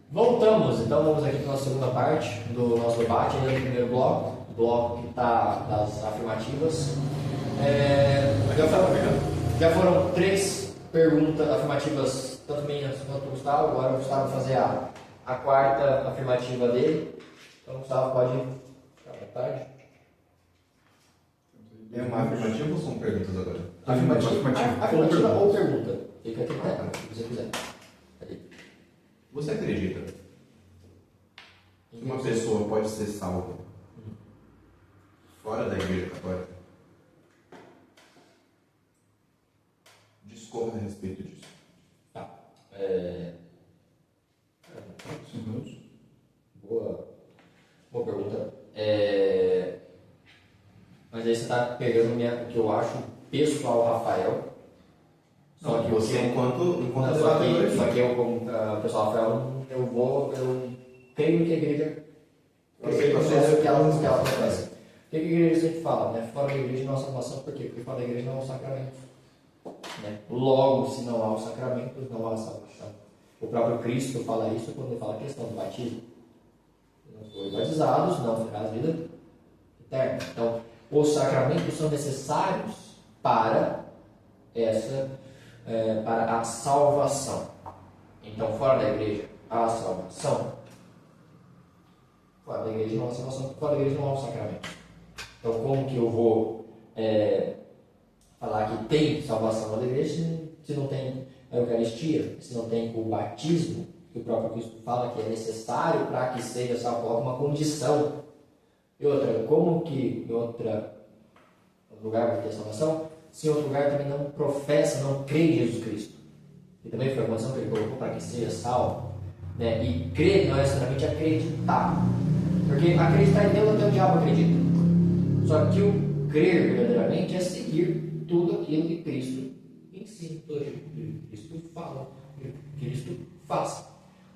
Voltamos, então vamos aqui para a segunda parte do nosso debate, ainda no primeiro bloco, o bloco que está das afirmativas. Já foram 3 perguntas afirmativas, tanto minhas quanto do Gustavo. Agora o Gustavo vai fazer a quarta afirmativa dele. Então o Gustavo pode ficar à vontade. É uma afirmativa ou são perguntas agora? Afirmativa ou pergunta. Fica aqui, se você quiser. Você acredita que uma pessoa pode ser salva fora da Igreja Católica? Discorra a respeito disso. Tá. 5 minutos. Boa pergunta. Mas aí você está pegando o que eu acho pessoal, Rafael. Só que você, enquanto só que eu, como pessoal Rafael, eu creio que a igreja que ela professa. O que a igreja sempre fala, né? Fora da igreja não há salvação. Por quê? Porque fora da igreja não há sacramentos. Né? Logo, se não há os sacramentos, não há salvação. O próprio Cristo fala isso quando ele fala a questão do batismo. Não foram batizados, não terás vida eterna. Então, os sacramentos são necessários para a salvação. Então, fora da igreja há salvação. Fora da igreja não há salvação, fora da igreja não há o sacramento. Então, como que eu vou falar que tem salvação fora da igreja se não tem a Eucaristia, se não tem o batismo, que o próprio Cristo fala que é necessário para que seja salvo, coloca uma condição. E outra, como que em outro lugar vai ter salvação? Se em outro lugar também não professa, não crê em Jesus Cristo. E também foi a condição que ele colocou para que seja salvo. Né? E crer não é necessariamente acreditar. Porque acreditar em Deus até o diabo acredita. Só que o crer verdadeiramente é seguir tudo aquilo que Cristo ensina, tudo aquilo que Cristo fala, que Cristo faz.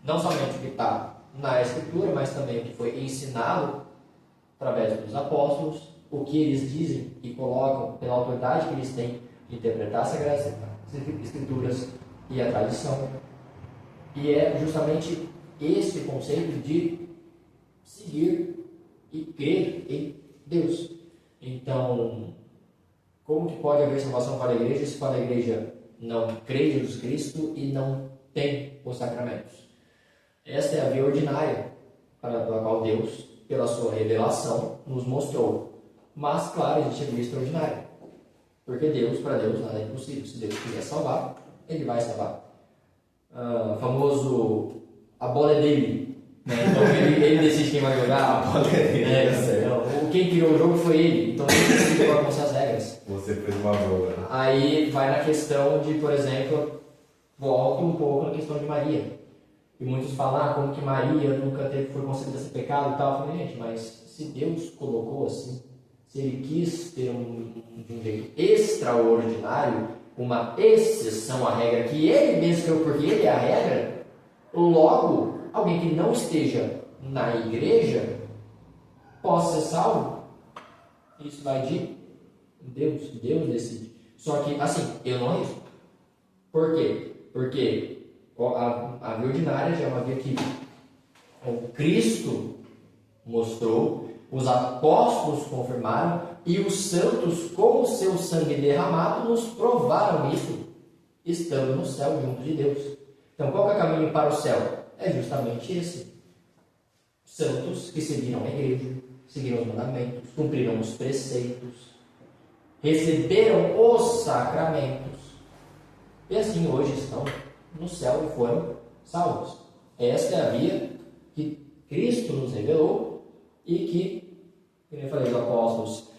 Não somente o que está na Escritura, mas também o que foi ensinado através dos apóstolos, o que eles dizem e colocam pela autoridade que eles têm de interpretar as Sagradas Escrituras e a tradição. E é justamente esse conceito de seguir e crer em Deus. Então, como que pode haver salvação para a igreja se para a igreja não crê em Jesus Cristo e não tem os sacramentos? Esta é a via ordinária pela qual Deus, pela sua revelação, nos mostrou. Mas, claro, existe a via extraordinária. Porque para Deus, nada é impossível. Se Deus quiser salvar, Ele vai salvar. Famoso, a bola é dele. Né? Então, ele decide quem vai jogar. A bola é dele. Quem criou o jogo foi ele. Então, ele decide quais vão ser as regras. Você fez uma boa. Aí, vai na questão de, por exemplo, volta um pouco na questão de Maria. E muitos falam, como que Maria nunca foi concebida sem pecado e tal. Eu falei, gente, mas se Deus colocou assim, se Ele quis ter de um jeito extraordinário, uma exceção à regra, que Ele mesmo criou, porque Ele é a regra, logo, alguém que não esteja na igreja possa ser salvo. Isso vai de Deus decide. Só que, assim, eu não arrisco. Por quê? Porque a via ordinária já é uma via que o Cristo mostrou, os apóstolos confirmaram e os santos, com o seu sangue derramado, nos provaram isso, estando no céu junto de Deus. Então, qual é o caminho para o céu? É justamente esse. Santos que seguiram a igreja, seguiram os mandamentos, cumpriram os preceitos, receberam os sacramentos e assim hoje estão no céu e foram salvos. Esta é a via que Cristo nos revelou e que, como eu falei, os apóstolos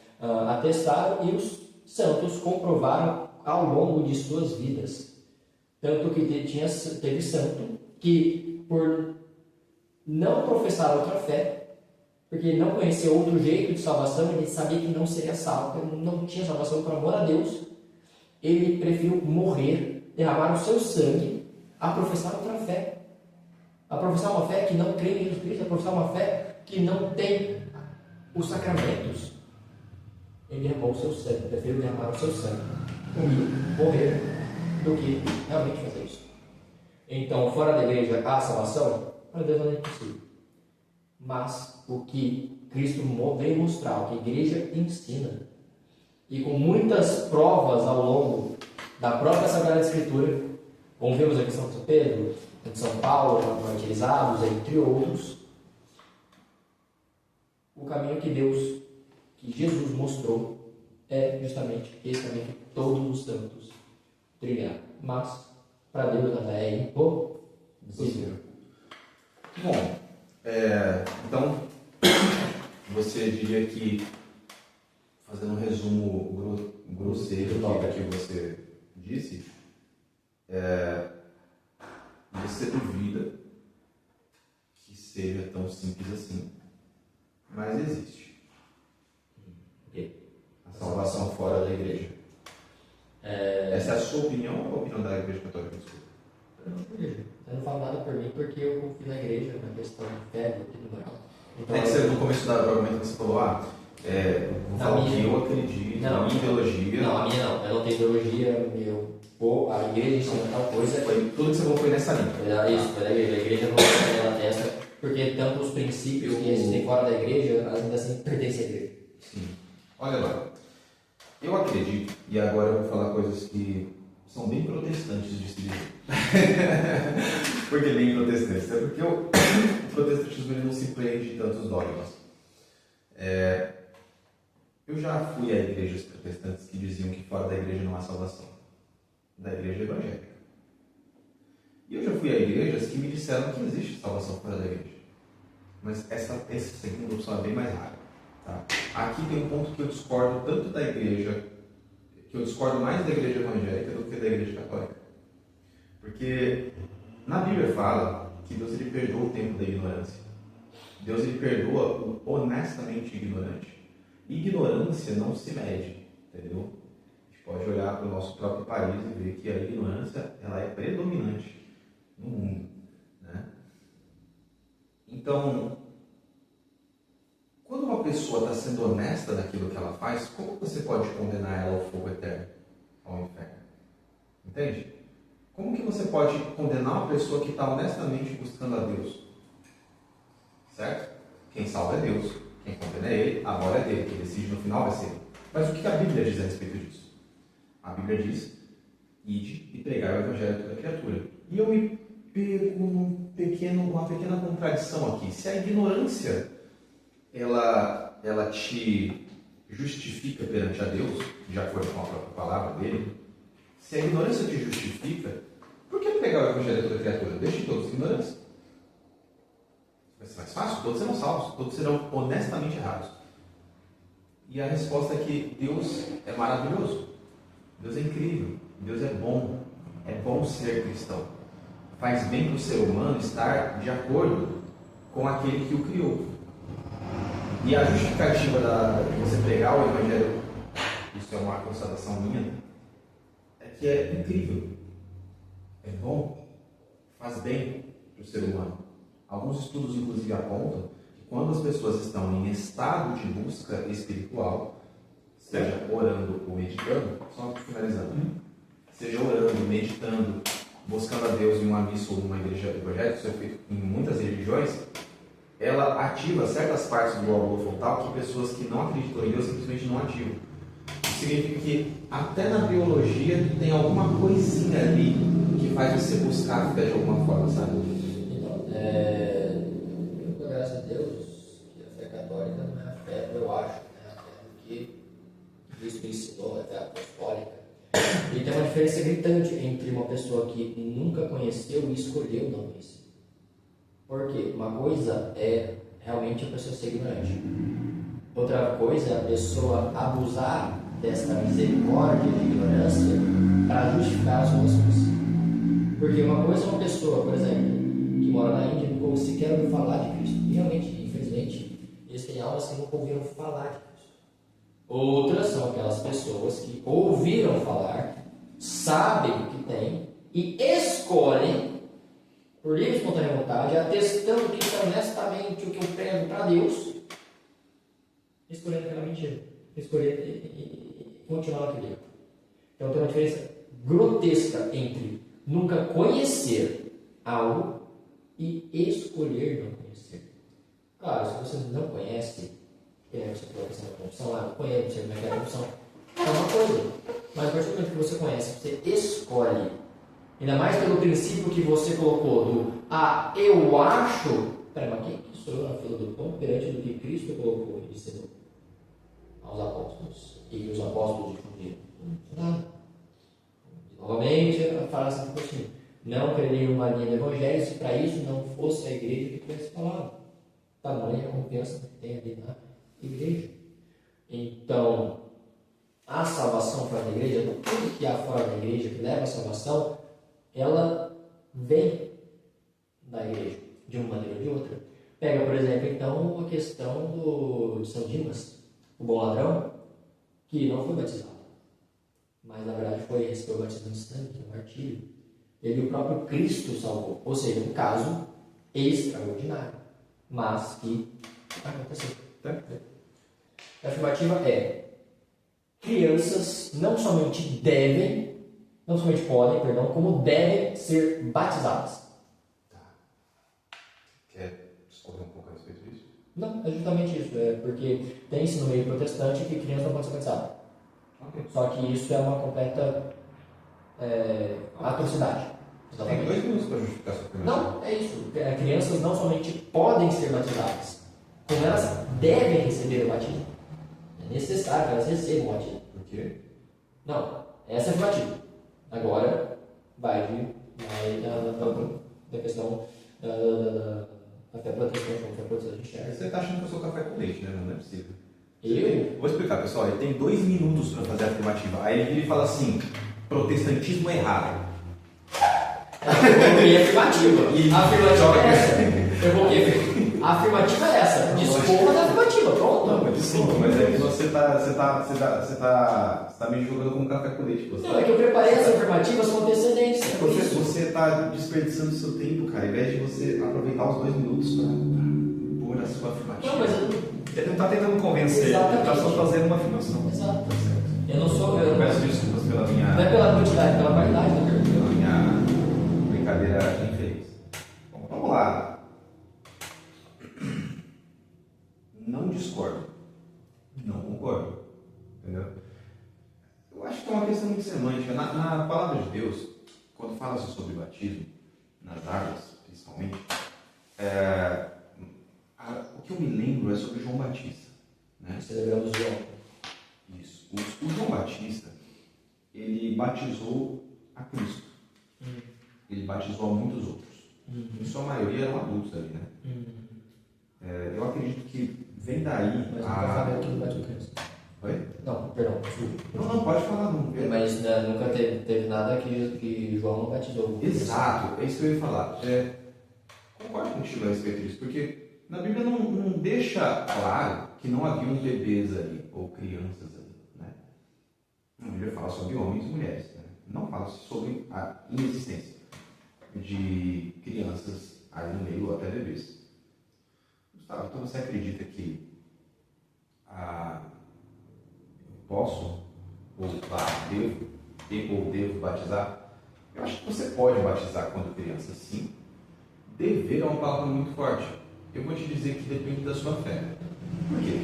atestaram e os santos comprovaram ao longo de suas vidas. Tanto que teve santo que, por não professar outra fé, porque não conhecia outro jeito de salvação, ele sabia que não seria salvo, porque não tinha salvação por amor a Deus, ele preferiu morrer, derramar o seu sangue, a professar outra fé. A professar uma fé que não crê em Jesus Cristo, a professar uma fé que não tem os sacramentos. Ele derramou o seu sangue, preferiu derramar o seu sangue e morrer do que realmente fazer isso. Então, fora da igreja há salvação? para Deus não é impossível. Mas o que Cristo veio mostrar, o que a igreja ensina, e com muitas provas ao longo da própria Sagrada Escritura, como vemos a questão de São Pedro, de São Paulo, martirizados, entre outros, o caminho que Jesus mostrou é justamente esse caminho que todos os santos trilharam. Mas, para Deus nada é impossível. Bom, então, você diria que, fazendo um resumo grosseiro aqui do que você disse, você duvida que seja tão simples assim, mas existe. A salvação fora da igreja. Essa é a sua opinião ou a opinião da Igreja Católica? Eu não falo nada por mim porque eu confio na igreja, na questão de fé, do moral. Então, que você, no começo do argumento você falou, vou falar o que eu acredito, na minha ideologia. Não, a minha não. Eu não tenho ideologia, a igreja ensina tal coisa. Tudo que você falou foi nessa linha. Isso, foi da igreja. A igreja não é na testa, porque tanto os princípios que existem fora da igreja, ainda assim pertencem à igreja. Sim. Olha lá. Eu acredito, e agora eu vou falar coisas que são bem protestantes de se dizer. Por que bem protestantes? É porque o protestantismo não se prende de tantos dogmas. Eu já fui a igrejas protestantes que diziam que fora da igreja não há salvação. Da igreja evangélica. E eu já fui a igrejas que me disseram que existe salvação fora da igreja. Mas essa segunda opção é bem mais rara. Tá? Aqui tem um ponto que eu discordo tanto da igreja, que eu discordo mais da igreja evangélica do que da igreja católica. Porque na Bíblia fala que Deus ele perdoa o tempo da ignorância. Deus ele perdoa o honestamente ignorante. Ignorância não se mede, entendeu? A gente pode olhar para o nosso próprio país e ver que a ignorância ela é predominante no mundo, né? Então, quando uma pessoa está sendo honesta naquilo que ela faz, como você pode condenar ela ao fogo eterno, ao inferno? Entende? Como que você pode condenar uma pessoa que está honestamente buscando a Deus? Certo? Quem salva é Deus. Quem condena é Ele, a glória é dele. Quem decide no final vai ser Ele. Mas o que a Bíblia diz a respeito disso? A Bíblia diz: ide e pregai o Evangelho a toda criatura. E eu me pego uma pequena contradição aqui. Se a ignorância ela te justifica perante a Deus, de acordo com a própria palavra dele, se a ignorância te justifica, por que pregar o Evangelho a toda criatura? Deixe todos ignorância. Vai ser mais fácil? Todos serão salvos, todos serão honestamente errados. E a resposta é que Deus é maravilhoso, Deus é incrível, Deus é bom ser cristão. Faz bem para o ser humano estar de acordo com aquele que o criou. E a justificativa de você pregar o Evangelho, isso é uma constatação minha, é que é incrível, é bom, faz bem para o ser humano. Alguns estudos, inclusive, apontam que quando as pessoas estão em estado de busca espiritual, seja orando ou meditando, só finalizando, seja orando, meditando, buscando a Deus em uma missa ou numa igreja evangélica, isso é feito em muitas religiões, ela ativa certas partes do globo frontal que pessoas que não acreditam em Deus simplesmente não ativam. Isso significa que até na biologia tem alguma coisinha ali que faz você buscar a fé de alguma forma, sabe? Então, graças a Deus, que a fé católica não é a fé, eu acho, né? A fé do que Cristo ensinou, a fé apostólica. E tem uma diferença gritante entre uma pessoa que nunca conheceu e escolheu não conhecer. Porque uma coisa é realmente a pessoa ser ignorante. Outra coisa é a pessoa abusar desta misericórdia de ignorância para justificar as suas coisas. Porque uma coisa é uma pessoa, por exemplo, que mora na Índia e nunca sequer ouviu falar de Cristo. E realmente, infelizmente, eles têm almas que nunca ouviram falar de Cristo. Outras são aquelas pessoas que ouviram falar, sabem o que tem e escolhem, por livre e espontânea vontade, atestando que isso é honestamente o que eu prego para Deus, escolhendo aquela mentira, escolher e continuar naquele erro. Então tem uma diferença grotesca entre nunca conhecer algo e escolher não conhecer. Claro, se você não conhece, você falou a questão da confissão, não conhece, não sei como é que é a confissão, é uma coisa. Mas a partir do momento que você conhece, você escolhe, ainda mais pelo princípio que você colocou do eu acho, mas quem que sou eu na fila do pão perante do que Cristo colocou e ensinou aos apóstolos e que os apóstolos difundiram? Nada. Novamente, a frase que assim, não creria uma linha do Evangelho se para isso não fosse a igreja que tivesse falado. Tamanha a confiança que tem ali na igreja. Então, a salvação fora da igreja, tudo que há fora da igreja que leva à salvação, ela vem da igreja, de uma maneira ou de outra. Pega, por exemplo, então, a questão de São Dimas, o bom ladrão, que não foi batizado, mas na verdade recebeu o batismo de sangue, o martírio. Ele e o próprio Cristo salvou. Ou seja, um caso extraordinário, mas que aconteceu. A afirmativa é: crianças não somente podem, como devem ser batizadas. Quer discorrer um pouco a respeito disso? Não, é justamente isso. É porque tem-se no meio protestante que criança não pode ser batizada. Okay. Só que isso é uma completa atrocidade. Tem 2 minutos para justificar essa afirmação. Não, é isso. Crianças não somente podem ser batizadas, como elas devem receber o batismo. É necessário que elas recebam o batismo. Por quê? Não, essa é a afirmativa. Agora, vai da questão da fé protestante, como fé protestante enxerga. Você está achando que eu sou café com leite, né? Não é possível. Vou explicar, pessoal. Ele tem 2 minutos para fazer a afirmativa. Aí ele vira e fala assim: protestantismo errado. Eu coloquei a afirmativa. A afirmativa é essa. Eu coloquei a afirmativa é essa. Desculpa da afirmativa, pronto. Não, desculpa, mas é que você tá me julgando como café com leite. Não, é que eu preparei as afirmativas com antecedência. Você está desperdiçando o seu tempo, cara, ao invés de você aproveitar os 2 minutos para pôr a sua afirmativa. Não, mas ele não está tentando convencer, ele está só fazendo uma afirmação. Exato. Eu não sou. Eu peço desculpas pela minha. Não é pela quantidade, pela qualidade da pergunta. Pela minha brincadeira infeliz. Bom, vamos lá. Não discordo. Não concordo. Entendeu? Eu acho que é uma questão muito semântica. Na palavra de Deus, quando fala-se sobre batismo, nas águas, principalmente, o que eu me lembro é sobre João Batista. Né? Celebramos João. Isso. O João Batista, ele batizou a Cristo. Ele batizou a muitos outros. Em sua maioria eram adultos ali, né? Eu acredito que vem daí mas nunca falei que batizou criança. Oi? Não, perdão, desculpa. Não, pode falar não. Mas nunca teve nada que João não batizou. Exato, é isso que eu ia falar. Concordo contigo a respeito disso, porque na Bíblia não deixa claro que não haviam bebês ali, ou crianças ali, né? A Bíblia fala sobre homens e mulheres, né? Não fala sobre a inexistência de crianças aí no meio, ou até bebês. Gustavo, então você acredita que eu posso, ou devo batizar? Eu acho que você pode batizar quando criança, sim. Dever é uma palavra muito forte. Eu vou te dizer que depende da sua fé. Por quê?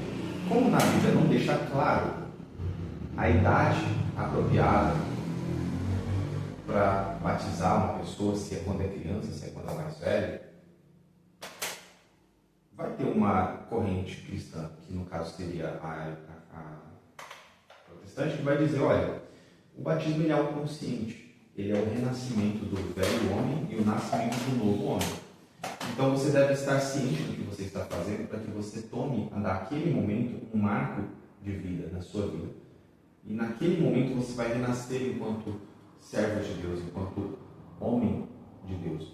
Como na Bíblia não deixa claro a idade apropriada para batizar uma pessoa, se é quando é criança, se é quando é mais velha, vai ter uma corrente cristã, que no caso seria a protestante, que vai dizer, olha, o batismo ele é algo consciente, ele é o renascimento do velho homem e o nascimento do novo homem. Então você deve estar ciente do que você está fazendo para que você tome, naquele momento, um marco de vida na sua vida. E naquele momento você vai renascer enquanto servo de Deus, enquanto homem de Deus.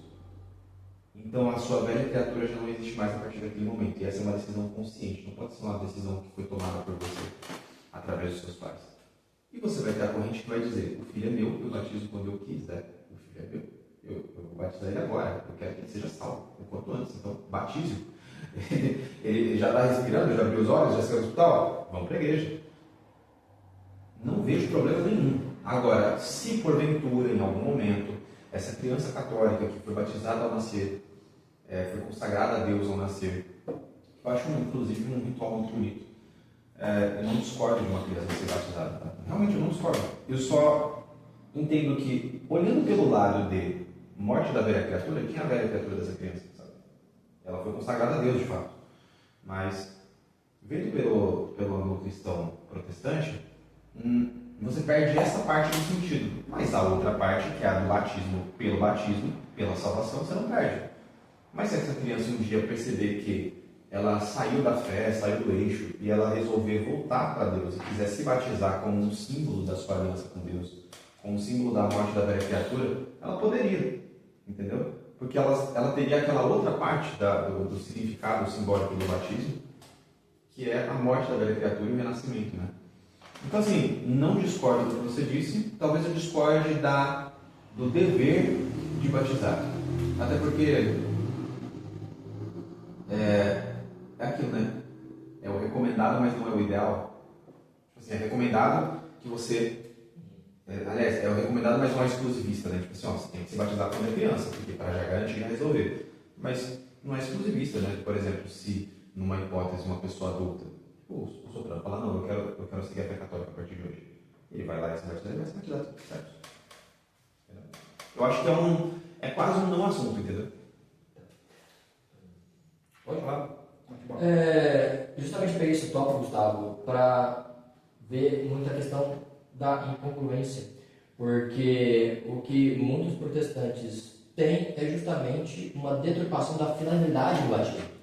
Então a sua velha criatura já não existe mais a partir daquele momento. E essa é uma decisão consciente, não pode ser uma decisão que foi tomada por você através dos seus pais. E você vai ter a corrente que vai dizer, o filho é meu, eu batizo quando eu quiser. O filho é meu. Eu vou batizar ele agora, eu quero que ele seja salvo, o quanto antes, então batize-o. Ele já está respirando, já abriu os olhos, já saiu do hospital, vamos para a igreja. Não vejo problema nenhum. Agora, se porventura, em algum momento, essa criança católica que foi batizada ao nascer, foi consagrada a Deus ao nascer. Eu acho, inclusive, um ritual muito bonito. Eu não discordo de uma criança ser batizada. Tá? Realmente eu não discordo. Eu só entendo que, olhando pelo lado de morte da velha criatura, quem é a velha criatura dessa criança? Sabe? Ela foi consagrada a Deus, de fato. Mas, vendo pelo ângulo cristão protestante, você perde essa parte do sentido. Mas a outra parte, que é a do batismo, pela salvação, você não perde. Mas se essa criança um dia perceber que ela saiu da fé, saiu do eixo, e ela resolver voltar para Deus e quiser se batizar como um símbolo da sua aliança com Deus, como um símbolo da morte da velha criatura, ela poderia, entendeu? Porque ela teria aquela outra parte do significado simbólico do batismo, que é a morte da velha criatura e o renascimento, né? Então, assim, não discordo do que você disse, talvez eu discorde do dever de batizar. Até porque é aquilo, né? É o recomendado, mas não é o ideal. Tipo assim, é recomendado que você... aliás, é o recomendado, mas não é exclusivista, né? Tipo assim, você tem que se batizar quando é criança, porque para já garantir e resolver. Mas não é exclusivista, né? Por exemplo, se numa hipótese uma pessoa adulta, o soprano fala, não, eu quero seguir a fé católica a partir de hoje. Ele vai lá e se batizar, ele vai se batizar, certo? Eu acho que é quase um não assunto, entendeu? Pode falar. Justamente peguei esse tópico, Gustavo, para ver muita questão da incongruência, porque o que muitos protestantes têm é justamente uma deturpação da finalidade do batismo.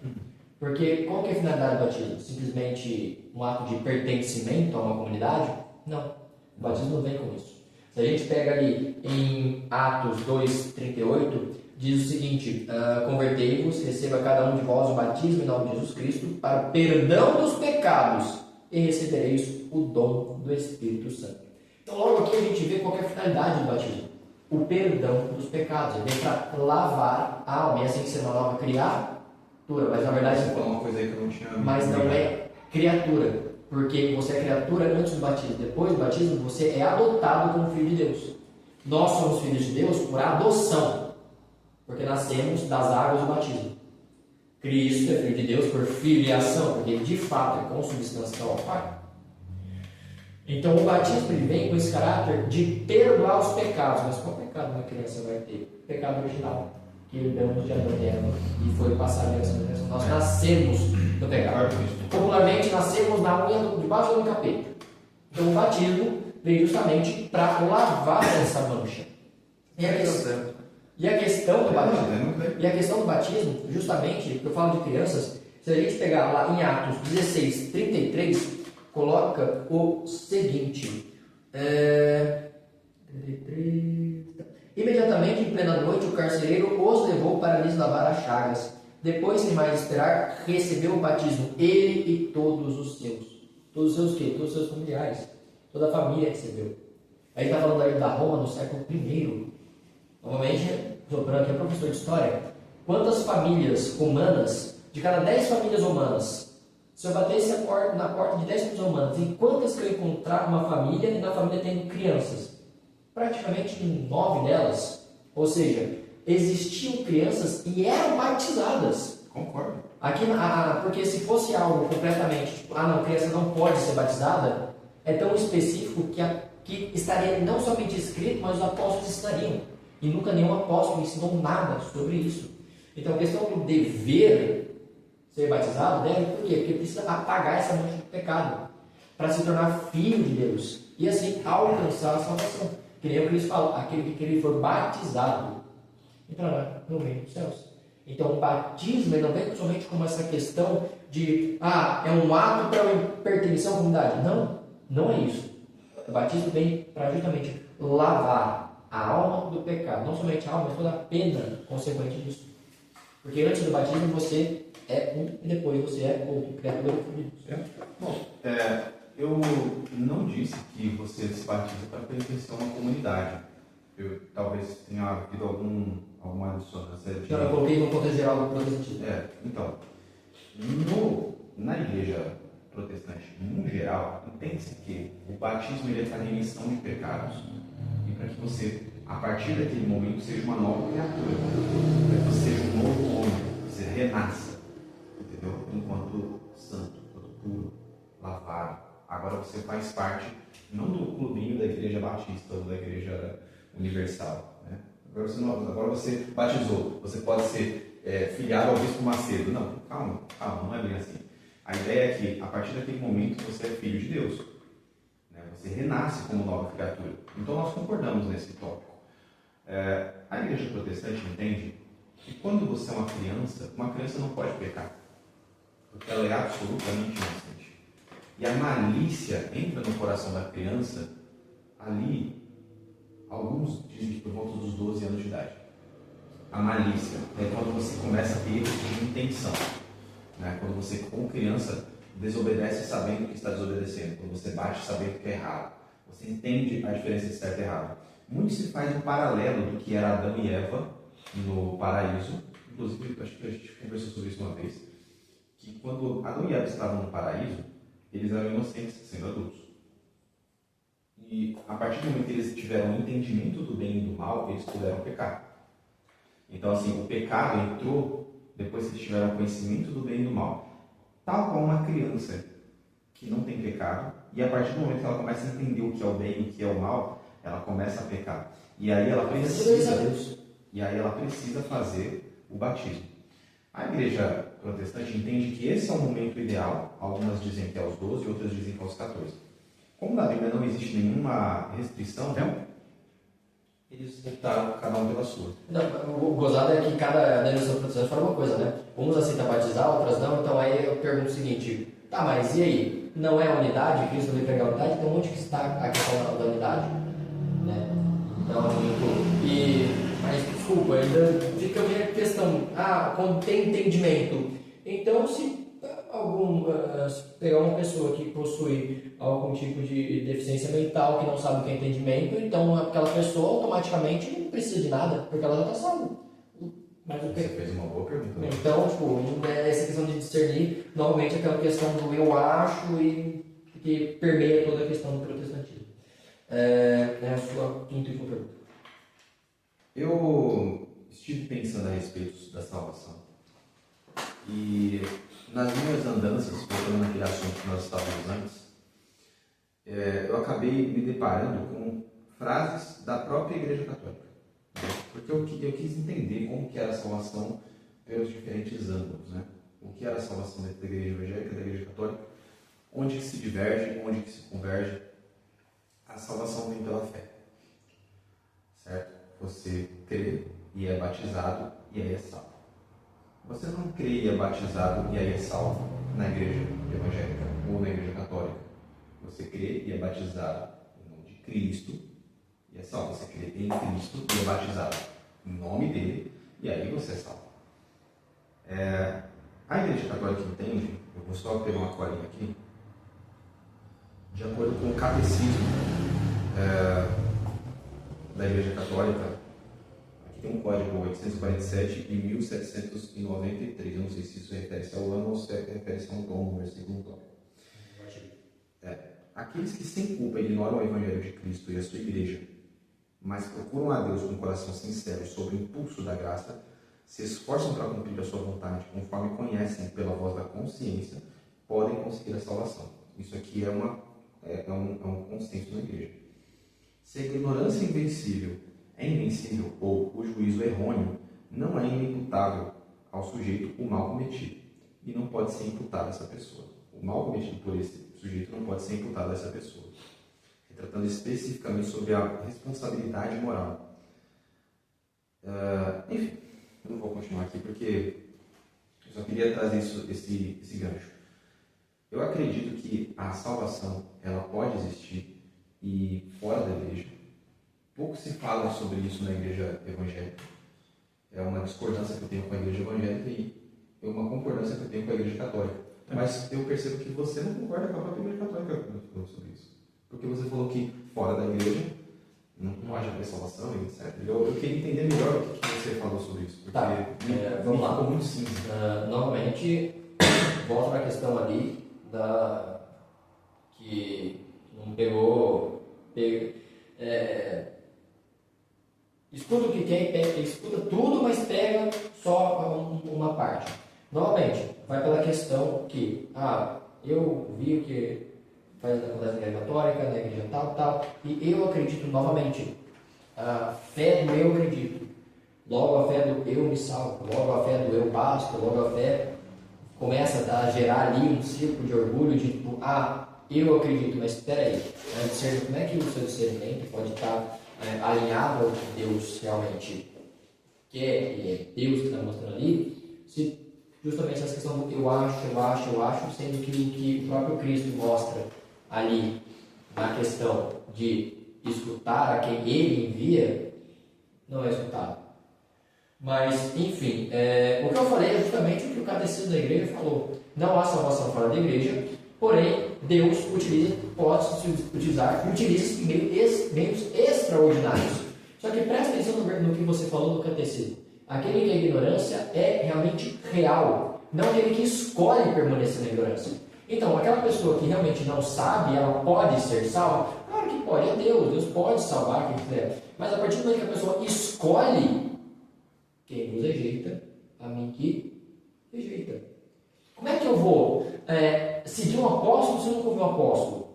Porque qual que é a finalidade do batismo? Simplesmente um ato de pertencimento a uma comunidade? Não, o batismo não vem com isso. Se a gente pega ali em Atos 2:38, diz o seguinte: convertei-vos, receba cada um de vós o batismo em nome de Jesus Cristo para o perdão dos pecados e recebereis o dom do Espírito Santo. Então logo aqui a gente vê qual é a finalidade do batismo: o perdão dos pecados. Ele vem para lavar a alma, e assim ser uma nova criatura, mas na verdade você falou uma coisa aí que eu não tinha. Mas não é criatura, porque você é criatura antes do batismo. Depois do batismo você é adotado como filho de Deus. Nós somos filhos de Deus por adoção, porque nascemos das águas do batismo. Cristo é filho de Deus por filiação, porque ele de fato é consubstancial ao Pai. Então o batismo ele vem com esse caráter de perdoar os pecados. Mas qual pecado uma criança vai ter? O pecado original, que herdamos de Adão e Eva e foi passar a herança. Nós nascemos do pecado. Popularmente nascemos na unha debaixo do capeta. Então o batismo veio justamente para lavar essa mancha. E a questão do batismo, justamente, eu falo de crianças, se a gente pegar lá em Atos 16:33, coloca o seguinte: imediatamente, em plena noite, o carcereiro os levou para lhes lavar as chagas. Depois, sem mais esperar, recebeu o batismo, ele e todos os seus. Todos os seus quê? Todos os seus familiares. Toda a família recebeu. Aí está falando aí da Roma no século I. Novamente, Soprano aqui é professor de história. Quantas famílias romanas, de cada 10 famílias romanas, se eu batesse na porta de 10 famílias romanas, em quantas que eu encontrar uma família e na família tendo crianças? Praticamente em 9 delas. Ou seja, existiam crianças e eram batizadas. Concordo. Aqui, porque se fosse algo completamente, tipo, não, criança não pode ser batizada, é tão específico que estaria não somente escrito, mas os apóstolos estariam. E nunca nenhum apóstolo ensinou nada sobre isso. Então a questão do dever ser batizado deve, por quê? Porque precisa apagar essa mancha do pecado, para se tornar filho de Deus, e assim alcançar a salvação. Que nem o que eles falam, aquele que ele for batizado entrará no reino dos céus. Então o batismo ele não vem somente como essa questão de é um ato para pertencer à comunidade. Não é isso. O batismo vem para justamente lavar a alma do pecado. Não somente a alma, mas toda a pena consequente disso. Porque antes do batismo você é um e depois você é outro, criatura de Deus. Bom, eu não disse que você se batiza para pertencer a uma comunidade. Talvez tenha havido alguma dissonância. Eu coloquei no contexto geral do protestantismo. Então, na igreja protestante, no geral, entende-se que o batismo ele é para remissão de pecados e para que você, a partir daquele momento, seja uma nova criatura, para que você seja um novo homem. você renasça, entendeu? Enquanto santo, enquanto puro, lavado. Agora você faz parte, não do clubinho da Igreja Batista ou da Igreja Universal, né? Agora você batizou, você pode ser filiado ao Bispo Macedo. Não, calma, não é bem assim. A ideia é que, a partir daquele momento, você é filho de Deus, né? Você renasce como nova criatura. Então nós concordamos nesse tópico. A Igreja Protestante entende que quando você é uma criança não pode pecar, porque ela é absolutamente inocente. E a malícia entra no coração da criança ali, alguns dizem que por volta dos 12 anos de idade. A malícia é quando você começa a ter erros de intenção, né? Quando você, como criança, desobedece sabendo que está desobedecendo, quando você bate sabendo que é errado, você entende a diferença de certo e errado. Muito se faz um paralelo do que era Adão e Eva no paraíso. Inclusive, acho que a gente conversou sobre isso uma vez, que quando Adão e Eva estavam no paraíso, eles eram inocentes, sendo adultos. E a partir do momento que eles tiveram o entendimento do bem e do mal, eles puderam pecar. Então, assim, o pecado entrou depois que eles tiveram conhecimento do bem e do mal. Tal qual uma criança que não tem pecado, e a partir do momento que ela começa a entender o que é o bem e o que é o mal, ela começa a pecar. E aí ela precisa fazer o batismo. A Igreja Protestante entende que esse é o momento ideal. Algumas dizem que é aos 12, outras dizem que é aos 14. Como na Bíblia não existe nenhuma restrição, eles optaram cada um pela sua. Não, o gozado é que cada denominação protestante fala uma coisa, né? Uns aceitam batizar, outras não. Então aí eu pergunto o seguinte: tá, mas e aí? Não é a unidade? Cristo veio pregar a unidade? Então onde que está a questão da unidade? Né? Então, mas desculpa, ainda fica a minha questão. Quando tem entendimento. Então, se pegar uma pessoa que possui algum tipo de deficiência mental, que não sabe o que é entendimento, então aquela pessoa automaticamente não precisa de nada, porque ela já está salva. Mas você fez uma boa pergunta. Né? Então, essa questão de discernir, normalmente aquela questão do eu acho e que permeia toda a questão do protestantismo. É a sua quinta e última pergunta. Eu estive pensando a respeito da salvação. E nas minhas andanças, voltando naquele assunto que nós estávamos antes, eu acabei me deparando com frases da própria Igreja Católica. Né? Porque eu quis entender como que era a salvação pelos diferentes ângulos. Né? O que era a salvação dentro da Igreja Evangélica, da Igreja Católica, onde que se diverge, onde que se converge. A salvação vem pela fé. Certo? Você crê e é batizado e aí é salvo. Você não crê e é batizado e aí é salvo na igreja evangélica ou na igreja católica. Você crê e é batizado em nome de Cristo e é salvo. Você crê em Cristo e é batizado em nome dele e aí você é salvo. A igreja católica entende, eu vou só pegar uma colinha aqui, de acordo com o catecismo da Igreja Católica, aqui tem um código 847 e 1793. Eu não sei se isso refere-se ao ano ou se refere-se a um tom, um versículo, um tópico. Aqueles que sem culpa ignoram o Evangelho de Cristo e a sua Igreja, mas procuram a Deus com um coração sincero sob o impulso da graça, se esforçam para cumprir a sua vontade, conforme conhecem pela voz da consciência, podem conseguir a salvação. Isso aqui é um consenso na Igreja. Se a ignorância invencível é invencível ou o juízo errôneo, não é inimputável ao sujeito o mal cometido e não pode ser imputado a essa pessoa. O mal cometido por esse sujeito não pode ser imputado a essa pessoa. Tratando especificamente sobre a responsabilidade moral. Enfim, eu não vou continuar aqui porque eu só queria trazer esse gancho. Eu acredito que a salvação ela pode existir e fora da igreja. Pouco se fala sobre isso na igreja evangélica. É uma discordância que eu tenho com a igreja evangélica e é uma concordância que eu tenho com a igreja católica. Mas eu percebo que você não concorda com a própria igreja católica quando falou sobre isso. Porque você falou que fora da igreja não pode haver salvação e etc. Eu queria entender melhor o que você falou sobre isso. Porque vamos lá. Ficou muito cinza. Novamente, volta para a questão ali que não pegou. Escuta o que quer e pega, escuta tudo, mas pega só uma parte. Novamente, vai pela questão que, eu vi o que acontece na igreja católica, na igreja tal, e eu acredito novamente. A fé do eu acredito. Logo a fé do eu me salvo. Logo a fé do eu basto. Logo a fé começa a gerar ali um círculo de orgulho de tipo, eu acredito, mas espera aí, como é que o seu discernimento pode estar alinhado ao que Deus realmente quer, e é Deus que está mostrando ali, se justamente essa questão do eu acho, sendo que o que o próprio Cristo mostra ali na questão de escutar a quem Ele envia, não é escutado. Mas, enfim, o que eu falei é justamente o que o catecismo da igreja falou. Não há salvação fora da igreja, porém, Deus utiliza meios extraordinários. Só que presta atenção no que você falou do catecismo. Aquele que a ignorância é realmente real, não aquele que escolhe permanecer na ignorância. Então, aquela pessoa que realmente não sabe, ela pode ser salva? Claro que pode, é Deus pode salvar quem quiser. Mas a partir do momento que a pessoa escolhe, quem nos rejeita, a mim que rejeita. Como é que eu vou seguir um apóstolo se eu nunca ouvi um apóstolo?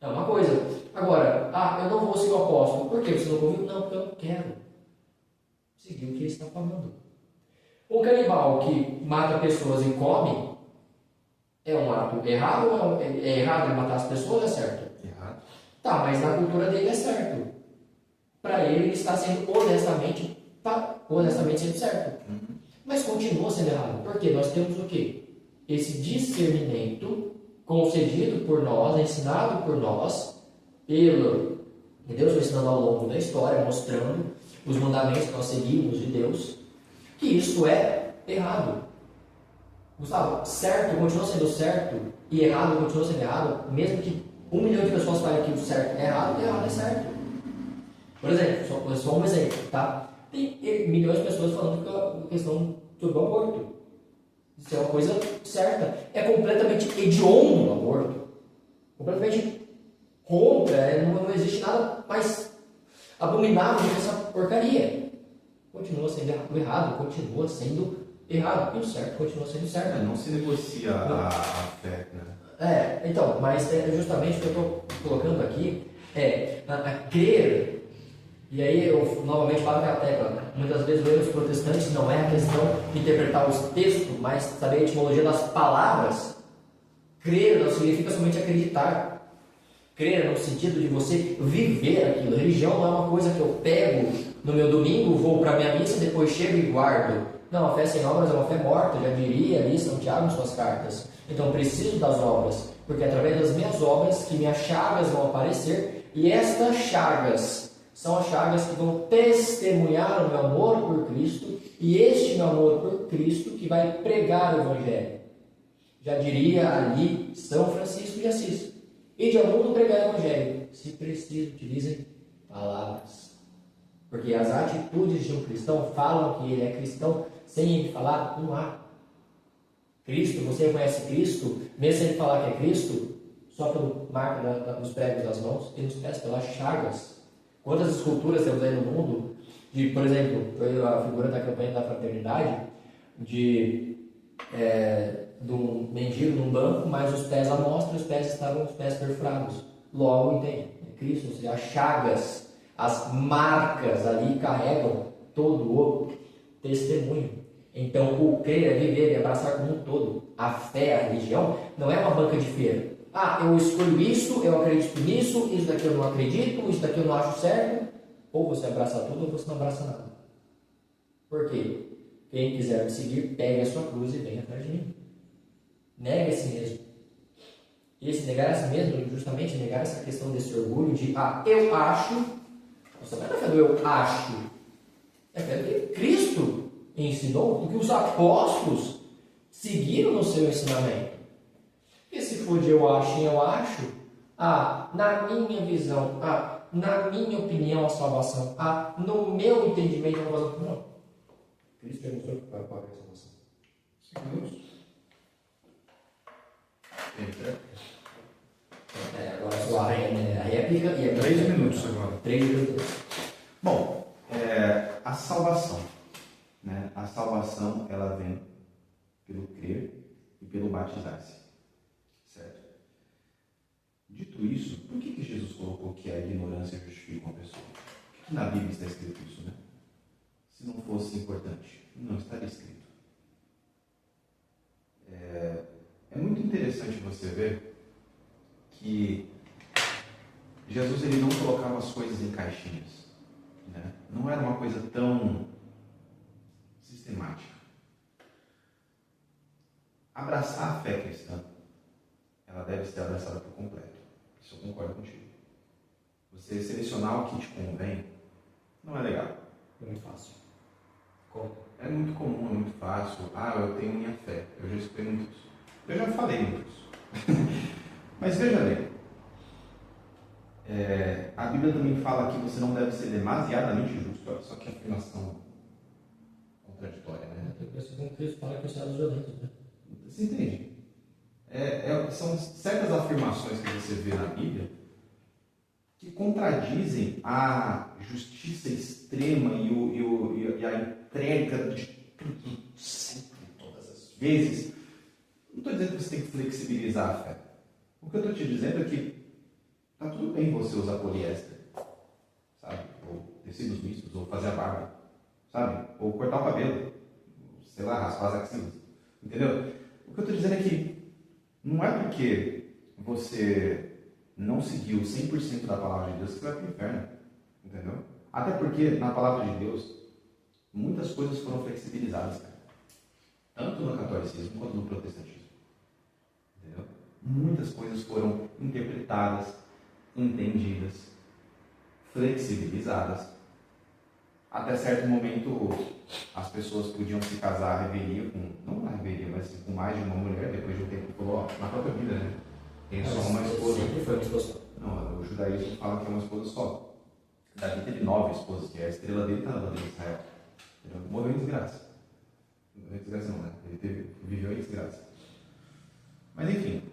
É uma coisa. Agora, eu não vou seguir o apóstolo. Por quê? Você não ouviu? Não, porque eu não quero seguir o que ele está falando. Um canibal que mata pessoas e come é um ato errado ou é errado ele matar as pessoas ou é certo? Errado. Tá, mas na cultura dele é certo. Para ele está sendo honestamente sendo certo. Mas continua sendo errado. Porque nós temos o quê? Esse discernimento concedido por nós, ensinado por nós, que Deus foi ensinando ao longo da história, mostrando os mandamentos que nós seguimos de Deus, que isso é errado. Gustavo, certo continua sendo certo e errado continua sendo errado, mesmo que 1 milhão de pessoas falem que o certo é errado, e errado é certo. Por exemplo, só um exemplo, tá? Tem milhões de pessoas falando que a questão sobre o aborto. Isso é uma coisa certa. É completamente hediondo o aborto. Completamente contra. Não existe nada mais abominável que essa porcaria. Continua sendo errado, continua sendo errado. E o certo continua sendo certo. Não se negocia a fé, né? Então, mas justamente o que eu estou colocando aqui a crer. E aí eu novamente falo na tecla. Muitas vezes o erro dos protestantes não é a questão de interpretar os textos, mas saber a etimologia das palavras. Crer não significa somente acreditar. Crer no sentido de você viver aquilo. Religião não é uma coisa que eu pego no meu domingo, vou para a minha missa, depois chego e guardo. Não, a fé sem obras é uma fé morta, já diria ali São Tiago em suas cartas. Então eu preciso das obras, porque é através das minhas obras que minhas chagas vão aparecer, e estas chagas são as chagas que vão testemunhar o meu amor por Cristo, e este meu amor por Cristo que vai pregar o Evangelho. Já diria ali São Francisco de Assis. E de ao mundo pregar o Evangelho. Se preciso, utilizem palavras. Porque as atitudes de um cristão falam que ele é cristão sem ele falar um A. Cristo, você reconhece Cristo, mesmo sem ele falar que é Cristo, só pelo marco dos pregos das mãos e nos pés, pelas chagas. Quantas esculturas temos aí no mundo, por exemplo, foi a figura da campanha da fraternidade, de um mendigo num banco, mas os pés à mostra, os pés estavam os pés perfurados. Logo, entende? Cristo, ou seja, as chagas, as marcas ali carregam todo o testemunho. Então, o crer é viver e abraçar como um todo. A fé, a religião, não é uma banca de feira. Eu escolho isso, eu acredito nisso, isso daqui eu não acredito, isso daqui eu não acho certo. Ou você abraça tudo ou você não abraça nada. Por quê? Quem quiser me seguir, pegue a sua cruz e venha atrás de mim. Nega a si mesmo. E esse negar a si mesmo, justamente negar essa questão desse orgulho de eu acho. Você não é a fé do eu acho. É a fé do que Cristo ensinou, do que os apóstolos seguiram no seu ensinamento. E se for de eu acho em eu acho, na minha visão, na minha opinião a salvação, no meu entendimento a salvação, não. Cristo já mostrou qual é a salvação. 5 minutos? Agora só a réplica e 3 minutos agora. 3 minutos. Bom, salvação, ela vem pelo crer e pelo batizar-se. Certo? Dito isso, por que Jesus colocou que a ignorância justifica uma pessoa? Por que na Bíblia está escrito isso, né? Se não fosse importante, não estaria escrito. É muito interessante você ver que Jesus ele não colocava as coisas em caixinhas, né? Não era uma coisa tão sistemática. Abraçar a fé cristã, ela deve ser abraçada por completo. Isso eu concordo contigo. Você selecionar o que te convém não é legal. É muito fácil. Como? É muito comum, é muito fácil. Eu tenho minha fé. Eu já escutei muito isso. Eu já falei muito isso. Mas veja bem, a Bíblia também fala que você não deve ser demasiadamente justo. Olha só que afirmação contraditória, né? Tem pessoas como Cristo fala que os céus violentos, né? Você entende? São certas afirmações que você vê na Bíblia que contradizem a justiça extrema e a entrega de tudo, sempre, todas as vezes. Não estou dizendo que você tem que flexibilizar a fé. O que eu estou te dizendo é que está tudo bem você usar poliéster, sabe? Ou tecidos mistos, ou fazer a barba, sabe? Ou cortar o cabelo, sei lá, raspar as axilas. Entendeu? O que eu estou dizendo é que não é porque você não seguiu 100% da palavra de Deus que você vai para o inferno. Entendeu? Até porque na palavra de Deus muitas coisas foram flexibilizadas, cara. Tanto no catolicismo quanto no protestantismo. Entendeu? Muitas coisas foram interpretadas, entendidas, flexibilizadas. Até certo momento, as pessoas podiam se casar à revelia não na revelia, mas com mais de uma mulher. Depois de um tempo, falou, na própria Bíblia, né? Tem só uma esposa. Sempre foi uma esposa. Não, o judaísmo fala que é uma esposa só. Davi teve 9 esposas, que a estrela dele está na bandeira de Israel. Ele morreu em desgraça. Morreu em desgraça não, né? Ele viveu em desgraça. Mas enfim.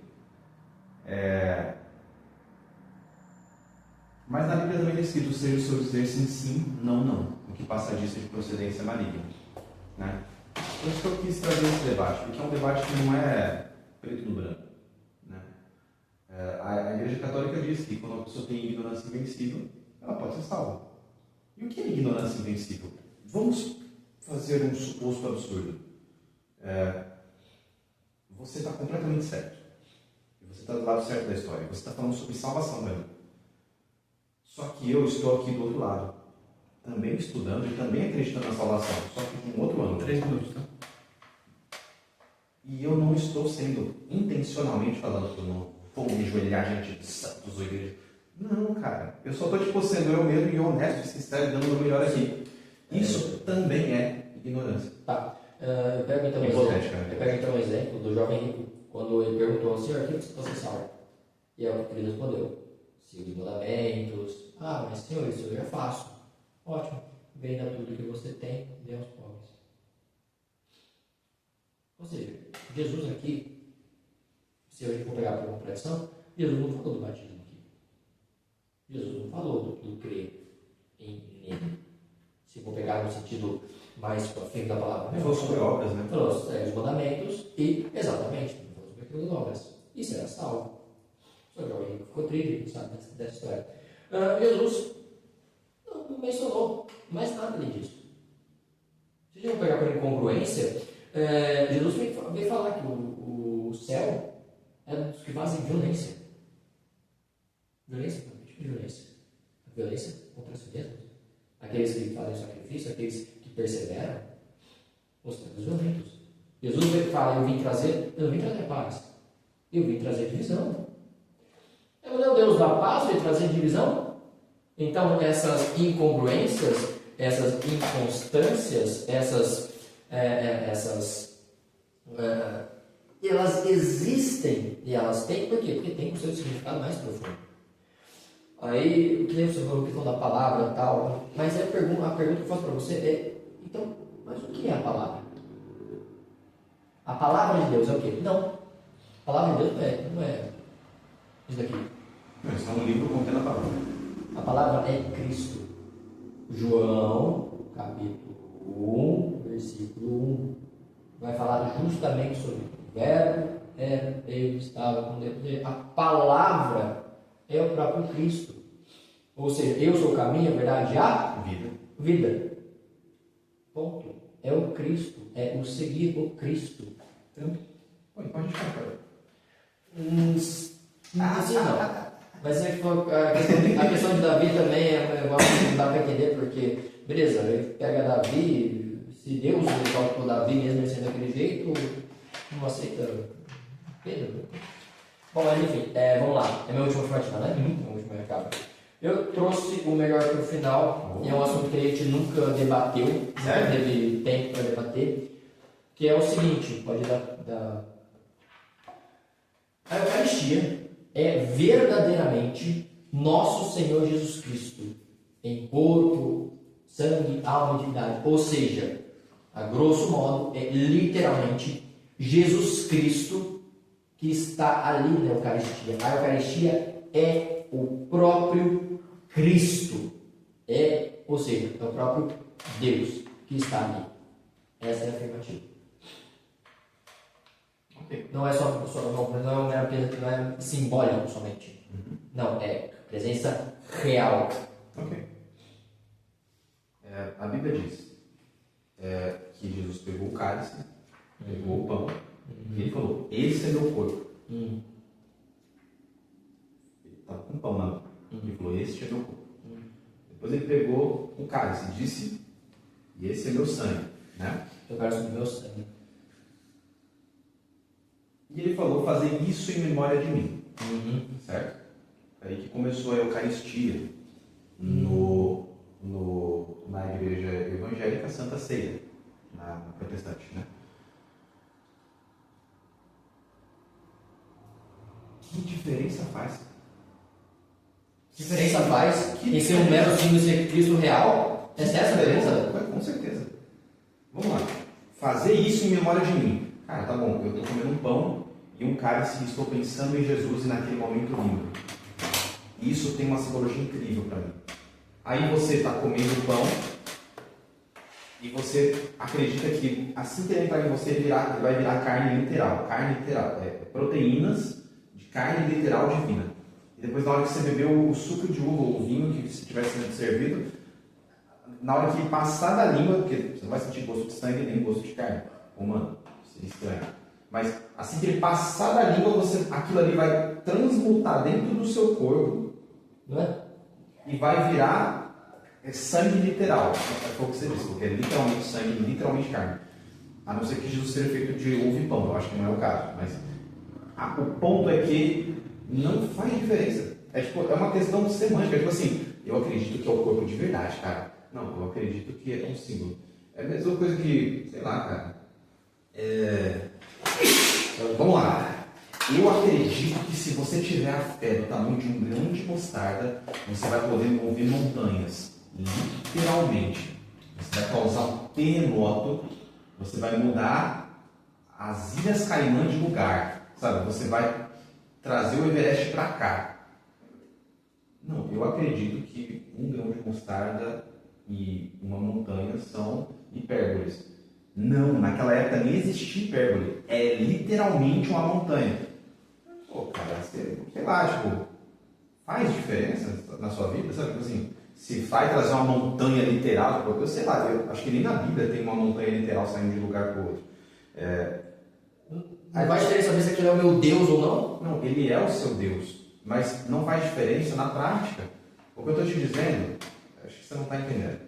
Mas na Bíblia também é escrito: seja o seu dizer sim, sim, não, não. O que passa disso é de procedência maligna. Né? Por isso que eu quis trazer esse debate, porque é um debate que não é preto no branco. Né? A Igreja Católica diz que quando a pessoa tem ignorância invencível, ela pode ser salva. E o que é ignorância invencível? Vamos fazer um suposto absurdo. Você está completamente certo. Você está do lado certo da história. Você está falando sobre salvação para mim. Só que eu estou aqui do outro lado, também estudando e também acreditando na salvação, só que com outro ângulo. 3 minutos, tá? E eu não estou sendo intencionalmente falando que eu não vou me ajoelhar diante dos santos ou igrejas. Não, cara. Eu só estou sendo eu mesmo e honesto e sincero, dando o meu melhor aqui. Isso também é ignorância. Tá. Eu pego então um exemplo do jovem rico, quando ele perguntou ao Senhor: o que você salva? E é o que ele respondeu: siga os mandamentos. Mas Senhor, isso eu já faço. Ótimo. Venda tudo que você tem e dê aos pobres. Ou seja, Jesus aqui, se a gente for pegar por uma tradição, Jesus não falou do batismo aqui. Jesus não falou do crer nele. Se for pegar no sentido mais firme da palavra. Ele falou sobre obras, né? Falou os mandamentos e, exatamente, não falou sobre aquilo de obras. E será salvo. O senhor jovem ficou triste, sabe, dessa história. Jesus não mencionou mais nada além disso. Se a gente for pegar por incongruência, Jesus veio falar que o céu é dos que fazem violência. Violência? Que tipo de violência? A violência contra si mesmos. Aqueles que fazem sacrifício, aqueles que perseveram, os violentos. Jesus veio falar: eu não vim trazer paz, eu vim trazer divisão. Não é o Deus da paz veio trazer divisão? Então essas incongruências, essas inconstâncias, elas existem e elas têm, por quê? Porque tem o seu significado mais profundo. Aí, o que você falou, questão da palavra e tal, mas a pergunta que eu faço para você é: então, mas o que é a palavra? A palavra de Deus é o quê? Não. A palavra de Deus não é isso daqui. Isso é um livro contendo a palavra. A palavra é Cristo. João, capítulo 1, versículo 1. justamente sobre o verbo era, Deus estava com Deus. A palavra é o próprio Cristo. Ou seja, eu sou o caminho, a verdade e a vida. Ponto. É o Cristo. É o seguir o Cristo. Pode ficar, cara. Não. Mas a questão de Davi também não dá para entender, porque, beleza, ele pega Davi, se Deus resolve por Davi mesmo ele sendo daquele jeito, não aceita Pedro. Bom, mas enfim, vamos lá. É meu último afirmativa, né? Meu último recado. Eu trouxe o melhor para o final, e é um assunto que a gente nunca debateu, nunca teve tempo para debater, que é o seguinte, pode dar... A Eucaristia é verdadeiramente nosso Senhor Jesus Cristo, em corpo, sangue, alma e divindade. Ou seja, a grosso modo, é literalmente Jesus Cristo que está ali na Eucaristia. A Eucaristia é o próprio Cristo. Ou seja, é o próprio Deus que está ali. Essa é a afirmativa. Não é não é simbólico somente. Não, é presença real. Ok. A Bíblia diz que Jesus pegou o cálice, pegou o pão, e ele falou, esse é meu corpo. Ele estava com o pão na mão. Ele falou, esse é meu corpo. Depois ele pegou o cálice e disse, e esse é meu sangue. Né? Eu quero do meu sangue. E ele falou, fazer isso em memória de mim. Certo? Aí que começou a Eucaristia na igreja evangélica Santa Ceia, na protestante, né? Que diferença faz? Que diferença faz em ser um mero símbolo de Cristo real? Essa é a diferença? Com certeza. Vamos lá. Fazer isso em memória de mim. Cara, tá bom, eu estou comendo um pão e um cálice e estou pensando em Jesus e naquele momento lindo. Isso tem uma simbologia incrível para mim. Aí você está comendo o pão e você acredita que assim que ele entrar em você, ele vai virar carne literal. Carne literal. Proteínas de carne literal divina. E depois, na hora que você bebeu o suco de uva ou o vinho que estivesse sendo servido, na hora que passar da língua, porque você não vai sentir gosto de sangue nem gosto de carne humana. Seria estranho. Mas assim que ele passar da língua, aquilo ali vai transmutar dentro do seu corpo, não é? E vai virar sangue literal. Foi o que você disse, porque é literalmente sangue, literalmente carne. A não ser que Jesus seja feito de uva e pão, eu acho que não é o caso. Mas o ponto é que não faz diferença. É uma questão semântica. É tipo assim, eu acredito que é o corpo de verdade, cara. Não, eu acredito que é um símbolo. É a mesma coisa que, sei lá, cara. Vamos lá. Eu acredito que se você tiver a fé do tamanho de um grão de mostarda, você vai poder mover montanhas. Literalmente. Você vai causar um terremoto. Você vai mudar as Ilhas Caimã de lugar. Sabe? Você vai trazer o Everest para cá. Não, eu acredito que um grão de mostarda e uma montanha são hipérboles. Não, naquela época nem existia hipérbole. É literalmente uma montanha. Pô, cara, sei lá, tipo, faz diferença na sua vida, sabe? Tipo assim, se vai trazer uma montanha literal, eu sei lá, eu acho que nem na Bíblia tem uma montanha literal saindo de um lugar para o outro. Não faz diferença saber se aquele é o meu Deus ou não? Não, ele é o seu Deus, mas não faz diferença na prática. O que eu estou te dizendo, acho que você não está entendendo.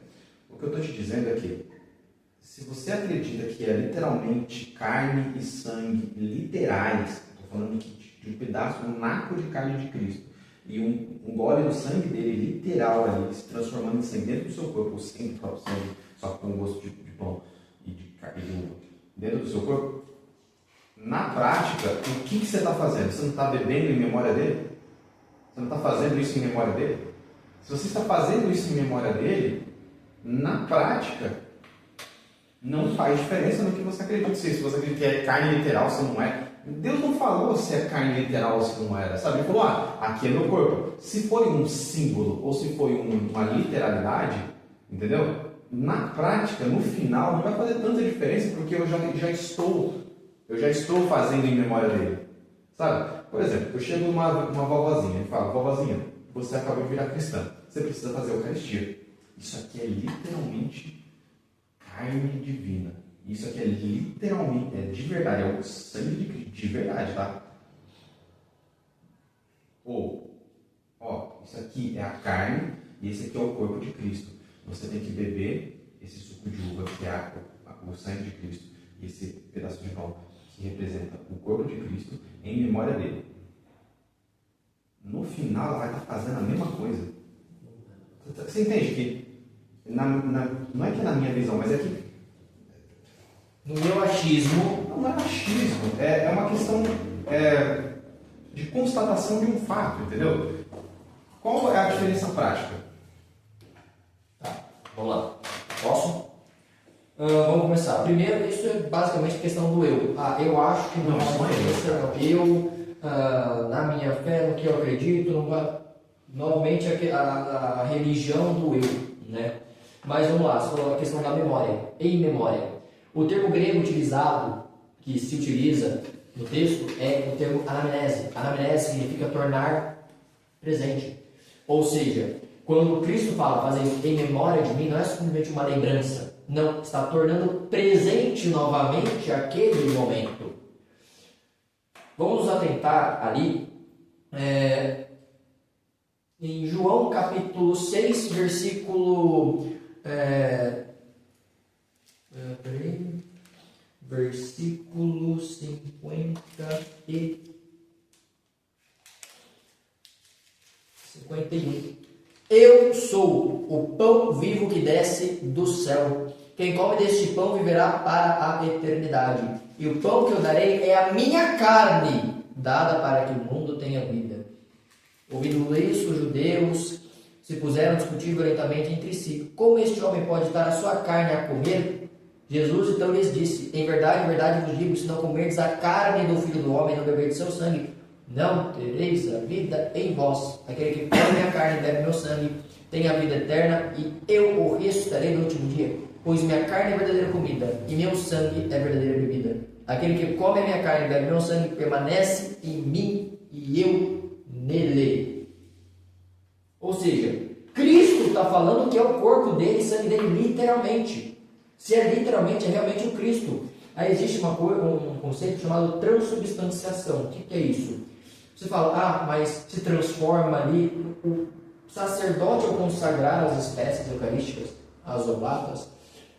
O que eu estou te dizendo é que se você acredita que é literalmente carne e sangue literais, estou falando de um pedaço, um naco de carne de Cristo, e um gole do sangue dele literal ali, se transformando em sangue dentro do seu corpo, sem o próprio sangue, só com gosto de pão e de uva, dentro do seu corpo, na prática, o que você está fazendo? Você não está bebendo em memória dele? Você não está fazendo isso em memória dele? Se você está fazendo isso em memória dele, na prática, não faz diferença no que você acredita. Se você acredita que é carne literal, se não é. Deus não falou se é carne literal ou se não era, sabe? Ele falou, aqui é meu corpo. Se foi um símbolo ou se foi uma literalidade, entendeu? Na prática, no final, não vai fazer tanta diferença, porque eu já estou Eu já estou fazendo em memória dele. Sabe? Por exemplo, eu chego numa vovozinha e falo, vovozinha, você acabou de virar cristã. Você precisa fazer a Eucaristia. Isso aqui é literalmente carne divina. Isso aqui é literalmente, é de verdade, é o sangue de Cristo, de verdade, tá? Ou, isso aqui é a carne e esse aqui é o corpo de Cristo. Você tem que beber esse suco de uva, que é o sangue de Cristo, e esse pedaço de pão, que representa o corpo de Cristo, em memória dele. No final, ela vai estar fazendo a mesma coisa. Você entende que, não é que é na minha visão, mas é que no meu achismo, não é achismo, é uma questão de constatação de um fato, entendeu? Qual é a diferença prática? Tá, vamos lá. Posso? Vamos começar. Primeiro, isso é basicamente questão do eu. Eu acho que não é uma questão. Eu, na minha fé, no que eu acredito, não vai... Novamente a religião do eu, né? Mas vamos lá, você falou a questão da memória, em memória. O termo grego utilizado, que se utiliza no texto, é o termo anamnese. Anamnese significa tornar presente. Ou seja, quando Cristo fala fazer isso em memória de mim, não é simplesmente uma lembrança. Não, está tornando presente novamente aquele momento. Vamos nos atentar ali em João capítulo 6, versículo... versículo 51. Eu sou o pão vivo que desce do céu. Quem come deste pão viverá para a eternidade. E o pão que eu darei é a minha carne, dada para que o mundo tenha vida. Ouvindo isso, os judeus se puseram a discutir violentamente entre si. Como este homem pode dar a sua carne a comer? Jesus então lhes disse, em verdade vos digo, se não comerdes a carne do Filho do Homem e não beberdes seu sangue, não tereis a vida em vós. Aquele que come minha carne e bebe meu sangue tem a vida eterna, e eu o ressuscitarei no último dia. Pois minha carne é verdadeira comida, e meu sangue é verdadeira bebida. Aquele que come a minha carne e bebe meu sangue permanece em mim, e eu nele. Ou seja, Cristo está falando que é o corpo dele e sangue dele, literalmente. Se é literalmente, é realmente o Cristo. Aí existe um conceito chamado transubstanciação. O que é isso? Você fala, mas se transforma ali. O sacerdote, ao consagrar as espécies eucarísticas, as oblatas,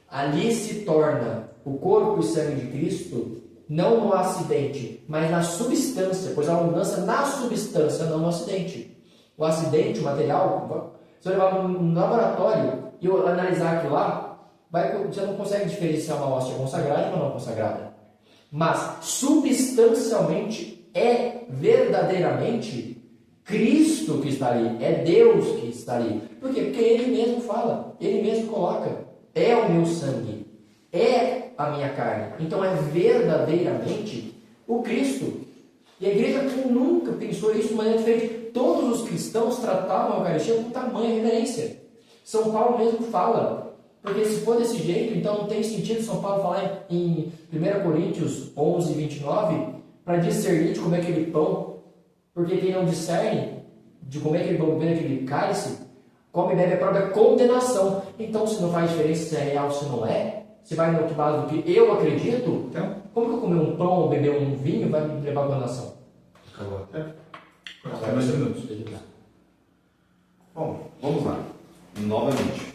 ali se torna o corpo e sangue de Cristo, não no acidente, mas na substância, pois há uma mudança na substância, não no acidente. O acidente, o material, se eu levar no laboratório e eu analisar aquilo lá, você não consegue diferenciar uma hóstia consagrada de uma não consagrada. Mas, substancialmente, é verdadeiramente Cristo que está ali. É Deus que está ali. Por quê? Porque Ele mesmo fala. Ele mesmo coloca. É o meu sangue. É a minha carne. Então, é verdadeiramente o Cristo. E a igreja nunca pensou isso de maneira diferente. Todos os cristãos tratavam a Eucaristia com tamanha reverência. São Paulo mesmo fala... Porque se for desse jeito, então não tem sentido São Paulo falar em 1 Coríntios 11, 29, para discernir de comer aquele pão, porque quem não discerne de comer aquele pão, beber aquele cálice, come e bebe a própria condenação. Então, se não faz diferença se é real ou se não é, se vai no base do que eu acredito, então, como que eu comer um pão ou beber um vinho vai me levar a condenação? Acabou até. Só mais minutos. Bom, vamos lá. Novamente.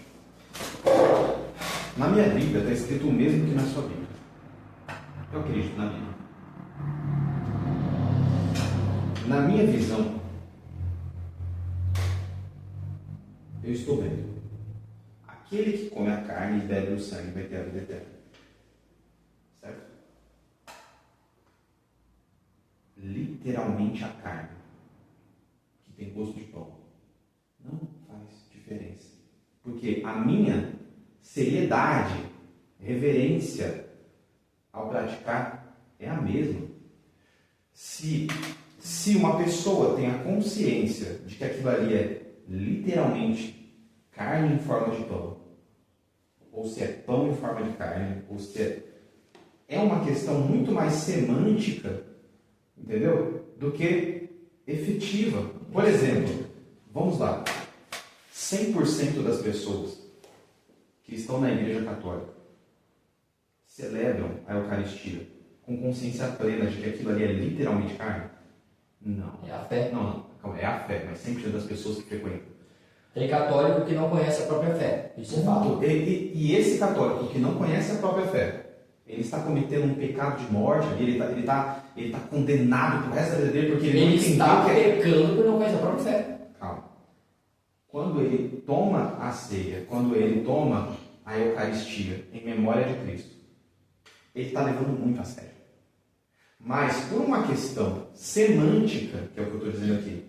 Na minha Bíblia está escrito o mesmo que na sua Bíblia. Eu acredito na Bíblia. Na minha visão, eu estou vendo. Aquele que come a carne e bebe o sangue vai ter a vida eterna. Certo? Literalmente a carne, que tem gosto de pão, não faz diferença. Porque a minha seriedade, reverência ao praticar é a mesma. Se uma pessoa tem a consciência de que aquilo ali é literalmente carne em forma de pão, ou se é pão em forma de carne, ou se é é uma questão muito mais semântica, entendeu? Do que efetiva. Por exemplo, vamos lá, 100% das pessoas que estão na Igreja Católica celebram a Eucaristia com consciência plena de que aquilo ali é literalmente carne? Não. É a fé. Não, calma, é a fé, mas 100% das pessoas que frequentam. Tem católico que não conhece a própria fé. Isso é fato. E esse católico que não conhece a própria fé, ele está cometendo um pecado de morte, ele está condenado pro resto da vida dele porque ele não entendeu está que é... pecando por não conhecer a própria fé. Calma. Quando ele toma a ceia, quando ele toma a Eucaristia em memória de Cristo, ele está levando muito a sério. Mas por uma questão semântica, que é o que eu estou dizendo aqui,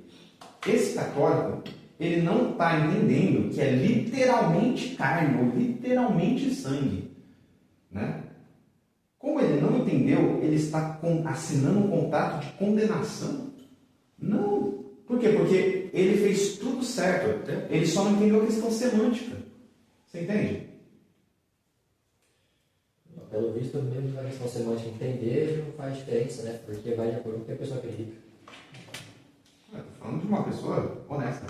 esse católico, ele não está entendendo que é literalmente carne ou literalmente sangue, né? Como ele não entendeu, ele está assinando um contrato de condenação? Não. Por quê? Porque ele fez tudo certo. Ele só não entendeu a questão semântica. Você entende? Pelo visto, mesmo na questão semântica entender, não faz diferença, né? Porque vai de acordo com o que a pessoa acredita. Estou falando de uma pessoa honesta.